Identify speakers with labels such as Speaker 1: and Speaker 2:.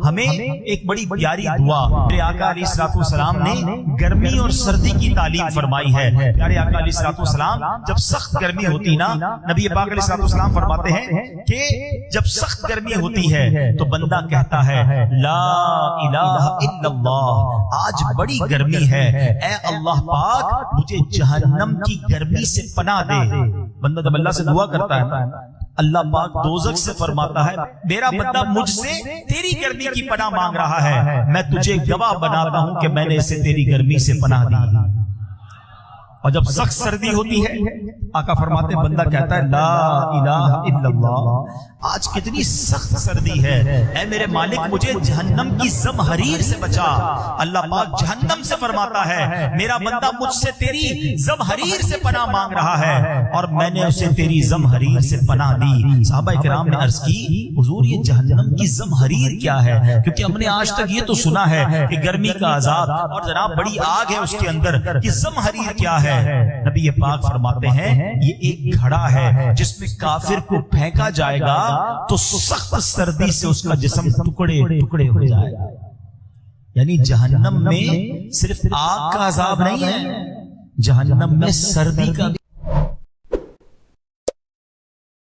Speaker 1: ہمیں ایک بڑی پیاری دعا میرے آقا علیہ الصلوۃ والسلام نے گرمی اور سردی کی تعلیم فرمائی ہے۔ پیارے آقا علیہ الصلوۃ والسلام جب سخت گرمی ہوتی نا، نبی پاک علیہ الصلوۃ والسلام فرماتے ہیں کہ جب سخت گرمی ہوتی ہے تو بندہ کہتا ہے لا الہ الا اللہ، آج بڑی گرمی ہے، اے اللہ پاک مجھے جہنم کی گرمی سے پناہ دے۔ بندہ جب اللہ سے دعا کرتا ہے اللہ پاک دوزخ سے فرماتا ہے میرا بندہ مجھ سے تیری گرمی کی پناہ مانگ رہا ہے، میں تجھے گواہ بناتا ہوں کہ میں نے اسے تیری گرمی سے پناہ دی۔ اور جب سخت سردی ہوتی ہے آقا فرماتے ہیں بندہ کہتا ہے لا الہ الا اللہ، آج کتنی سخت سردی ہے، اے میرے مالک مجھے جہنم کی زمہریر سے بچا۔ اللہ پاک جہنم سے فرماتا ہے میرا بندہ مجھ سے تیری زمہریر سے پناہ مانگ رہا ہے اور میں نے اسے تیری زمہریر سے پناہ دی۔ صحابہ کرام نے عرض کی حضور یہ جہنم کی زمہریر کیا ہے؟ کیونکہ ہم نے آج تک یہ تو سنا ہے کہ گرمی کا عذاب اور جناب بڑی آگ ہے اس کے اندر، یہ زمہریر کیا ہے؟ نبی پاک فرماتے ہیں یہ ایک گھڑا ہے جس میں کافر کو پھینکا جائے گا تو سخت سردی سے اس کا جسم ٹکڑے ٹکڑے ہو جائے گا۔ یعنی جہنم میں صرف آگ کا عذاب نہیں ہے، جہنم میں سردی کا